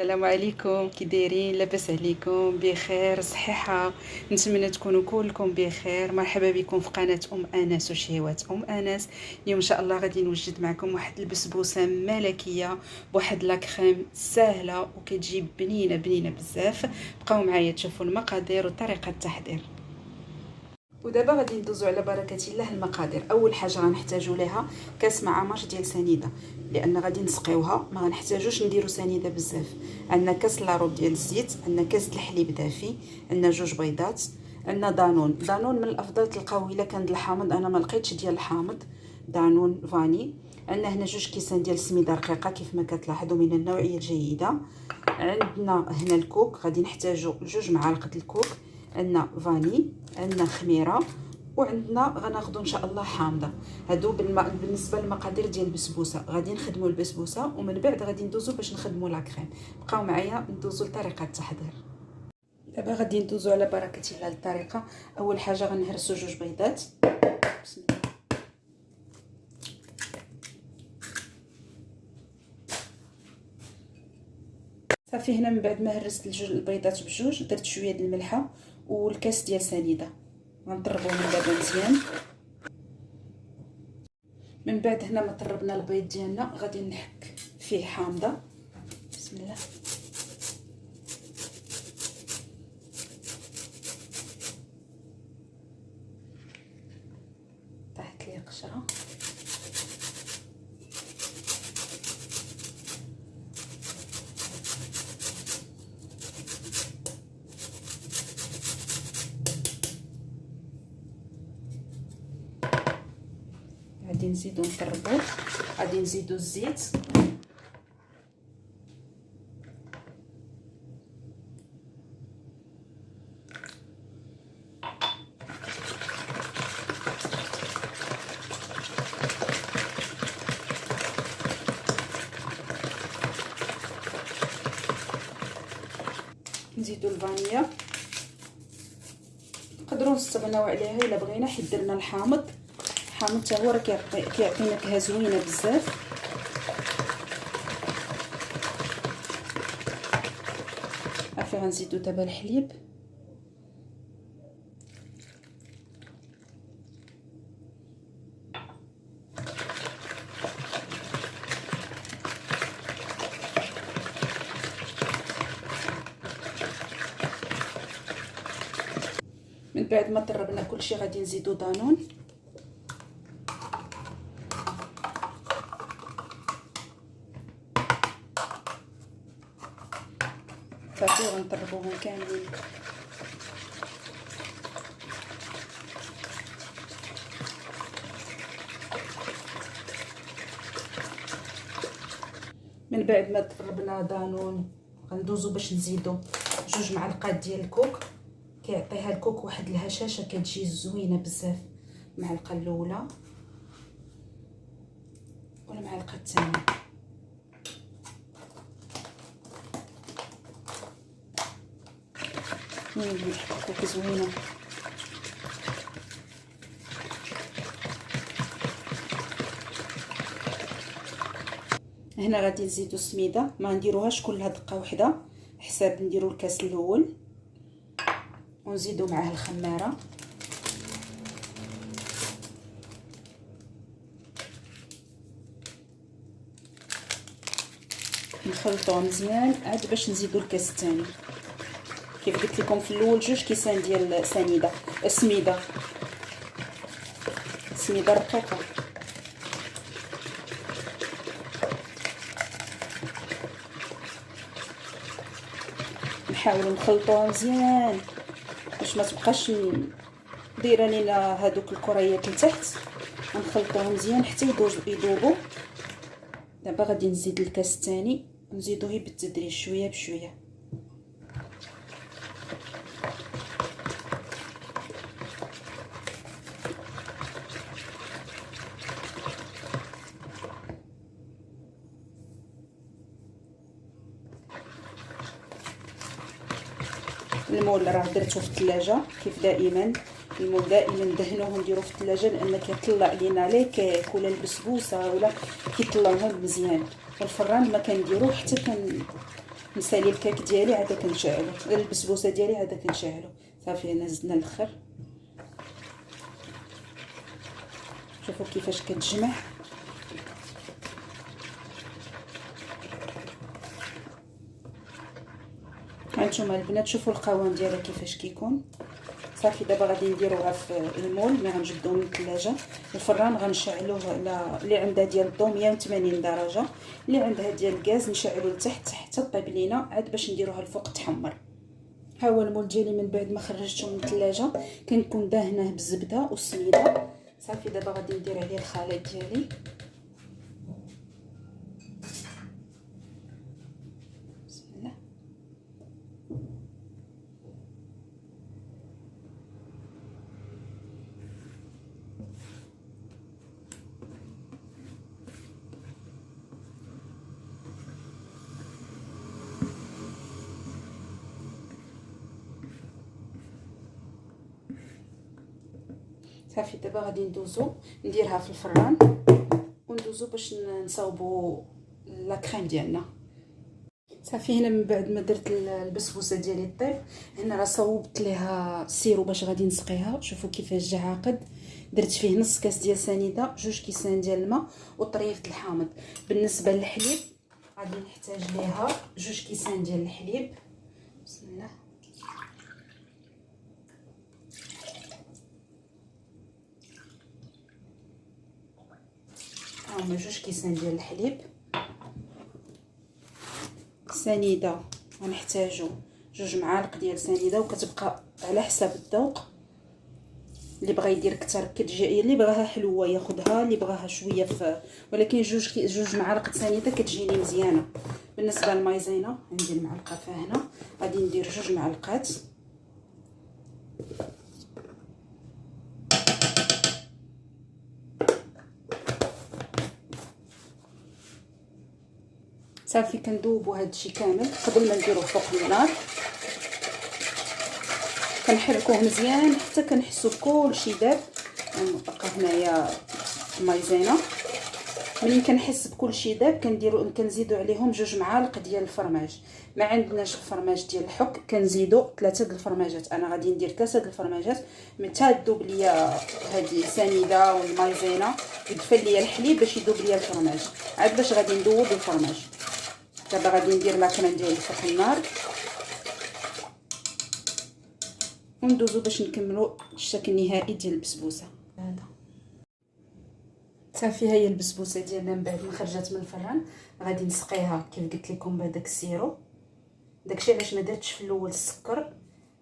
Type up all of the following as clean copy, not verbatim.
السلام عليكم، كي دايرين؟ لاباس عليكم؟ بخير صحيحه؟ نتمنى تكونوا كلكم بخير. مرحبا بكم في قناه انس وشهوات انس. اليوم ان شاء الله غادي نوجد معكم واحد البسبوسه ملكيه بواحد لاكريم سهله وكتجي بنينه بنينه بزاف. بقاو معايا تشوفوا المقادير وطريقه التحضير. ودابا غادي ندوزو على بركه الله المقادير. اول حاجه غنحتاجو ليها كاس معمر ديال سنيده، لان غادي نسقيوها ما غنحتاجوش نديرو سنيده بزاف. عندنا كاس لاروب ديال الزيت، عندنا كاس د الحليب دافي، عندنا جوج بيضات، عندنا دانون من الافضل تلقاوه الا كان د الحامض، انا ما لقيتش ديال الحامض. دانون فاني. عندنا هنا جوج كيسان ديال السميده رقيقه كيف ما كتلاحظوا من النوعيه الجيده. عندنا هنا الكوك، غادي نحتاجو جوج معالق د الكوك. عندنا فاني، عندنا خميره، وعندنا غناخذوا ان شاء الله حامضه. هادو بالنسبه للمقادير ديال البسبوسه. غادي نخدموا البسبوسه ومن بعد غادي ندوزو باش نخدموا لاكريم. بقاو معايا ندوزو لطريقه التحضير. دابا غادي ندوزو على بركه الله للطريقه. اول حاجه غنهرسوا جوج بيضات. بسم الله. صافي، هنا من بعد ما هرست البيضات بجوج درت شويه د الملحه والكاس ديال سنيده. غنطربوهم دابا مزيان. من بعد هنا ما طربنا البيض ديالنا غادي نحك فيه حامضه. بسم الله. طاحت لي قشره. غادي نزيدو نطربو. غادي نزيدو الزيت. نزيدو الفانيا. نقدروا نستغناو عليها الا بغينا، حيت درنا الحامض. الحامض حتى هو راه كيعطي نكهه زوينه بزاف. صافي، غنزيدو دابا الحليب. من بعد ما طربنا كلشي غادي نزيدو دانون. صافي، غنطربوهم كاملين. من بعد ما طربنا دانون غندوزو باش نزيدو جوج معلقات ديال الكوك. كيعطيها الكوك واحد الهشاشه كتجي زوينه بزاف. المعلقه الاولى والمعلقه الثانيه. الكوك زوينه. هنا غادي نزيدو السميده، ما نديروهاش كلها دقه واحده، حساب نديرو الكاس الاول ونزيدو معاه الخماره. نخلطوه مزيان عاد باش نزيدو الكاس الثاني. كيف قلت لكم في الاول جوج كيسان ديال سميده رقيقه. نحاولوا نخلطوها مزيان باش ما تبقاش دايره لينا هذوك الكريات لتحت. نخلطوها مزيان حتى يذوبوا. دابا غادي نزيد الكاس الثاني، نزيدوه بالتدريج شويه بشويه. المول راه درته في الثلاجه كيف دائما. المول دائما ندهنوه نديروه في الثلاجه لان كيطلع لينا لي كيك ولا البسبوسه ولا كيطلعوها مزيان. والفران ما كنديروه حتى نسالي الكاك ديالي عاد كنشعلو، البسبوسه ديالي عاد كنشعلو. صافي انا زدنا الاخر. شوفوا كيفاش كتجمع. هانتوما البنات شوفوا القوام ديالها كيفاش كيكون. صافي دابا غادي نديروها في المول ملي غنجبدوه من الثلاجه. الفران غنشعلوه اللي عندها ديال الضو 180 درجه، اللي عندها ديال الغاز نشعلو لتحت حتى طيب لينا عاد باش نديروها الفوق تحمر. ها هو المول ديالي من بعد ما خرجته من الثلاجه، كنكون دهنه بالزبده والسميده. صافي دابا غادي ندير عليه الخليط ديالي. بسم الله. صافي دابا غادي ندوزو نديرها في الفران وندوزو باش نصاوبو لا كريم ديالنا. صافي هنا من بعد ما درت البسبوسه ديالي طيب، هنا راه صوبت ليها السيرو باش غادي نسقيها. شوفوا كيفاش جا عاقد. درت فيه نص كاس ديال سنيده، 2 كيسان ديال الماء وطريفه الحامض. بالنسبه للحليب غادي نحتاج ليها 2 كيسان ديال الحليب. بسم الله. هما 2 كيسان ديال الحليب. سنيده غنحتاجو 2 معالق ديال سنيده، وكتبقى على حساب الذوق. اللي بغى يدير اكثر كتجي، اللي بغاها حلوه ياخذها، اللي بغاها شويه ولكن 2 معالق سنيده كتجيني مزيانه. بالنسبه للمايزينا عندي المعلقه فهنا، غادي ندير 2 معلقات. صافي كندوبوا هادشي كامل قبل ما نديروه فوق النار. كنحركوه مزيان حتى كنحسوا بكلشي داب. غنبقى هنايا المايزينا. ملي كنحس بكلشي داب كنزيدوا عليهم 2 معالق ديال الفرماج. ما عندناش الفرماج ديال الحك كنزيدوا 3 د الفرماجات. انا غادي ندير 3 د الفرماجات متى تذوب ليا هذه سنيده والمايزينا، يدفى ليا الحليب باش يذوب ليا الفرماج. عاد باش غادي ندوب الفرماج. دابا غادي ندير لاكريم ديالي فوق النار وندوزو باش نكملوا الشكل النهائي ديال البسبوسه. هذا صافي هي البسبوسه ديالنا من بعد ما خرجت من الفران. غادي نسقيها كيف قلت لكم بهذاك السيرو. داكشي علاش ما درتش في الاول السكر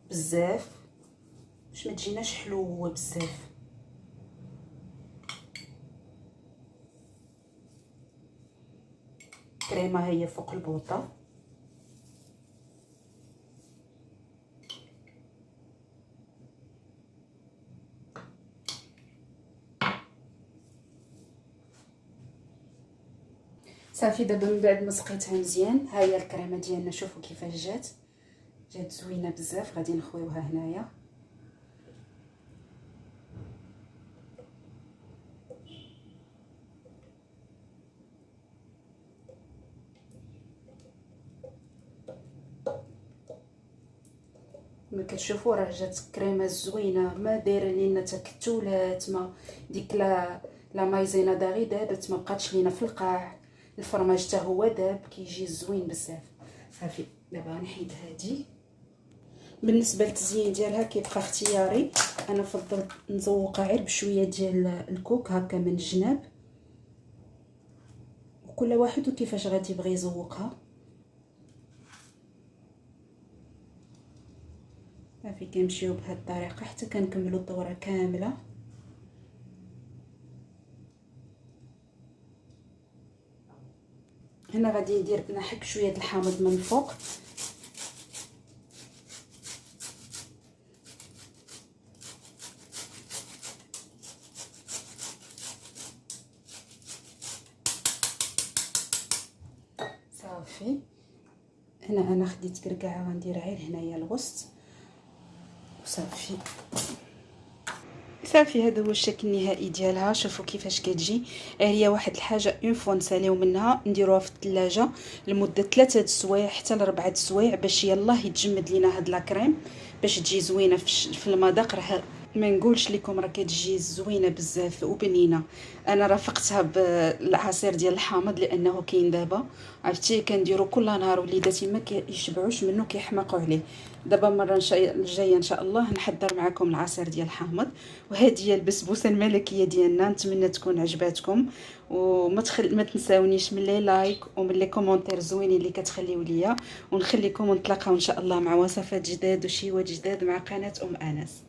بزاف باش ما تجيناش حلوه بزاف. كريمه هي فوق البوطه. صافي دابا من بعد ما سقيتها مزيان، ها هي الكريمه ديالنا. شوفوا كيفاش جات زوينه بزاف. غادي نخويوها هنايا. ما كتشوفوا راه جات كريمه زوينه، ما دايره لينا تكتلات، ما ديك لا مايزينا داغي دابت، ما بقاتش لينا في القاع. الفرماج حتى هو داب كيجي زوين بزاف. صافي دابا غنحيد هادي. بالنسبه للتزيين ديالها كيبقى اختياري. انا فضلت نزوقها غير بشويه ديال الكوك هكا من الجناب، وكل واحد وكيفاش غادي يبغي يزوقها. صافي كنمشيو بهاد الطريقه حتى كنكملوا الدوره كامله. هنا غادي ندير نحك شويه الحامض من الفوق. صافي هنا انا خديت كركعه غندير غير هنايا الوسط وصافي. صافي هذا هو الشكل النهائي ديالها. شوفوا كيفاش كتجي. هي واحد الحاجه اون فوا نساليو منها نديروها في الثلاجه لمده 3 سوايع حتى ل 4 سوايع باش يلاه يتجمد لينا هاد لاكريم باش تجي زوينه في المذاق. راه ما نقولش لكم راه كتجي زوينه بزاف وبنينه. انا رافقتها بالعصير ديال الحامض لانه كاين دابا، عرفتي كنديرو كل نهار وليداتي ما كيشبعوش منه كيحماقوا عليه. دابا المره الجايه ان شاء الله نحضر معكم العصير ديال الحامض. وهذه هي البسبوسه الملكيه ديالنا. نتمنى تكون عجباتكم، ما تنساونيش من لي لايك ومن لي كومونتير زوينين اللي كتخليو ليا، ونخليكم ونتلاقاو ان شاء الله مع وصفات جداد وشيوات جداد مع قناه انس.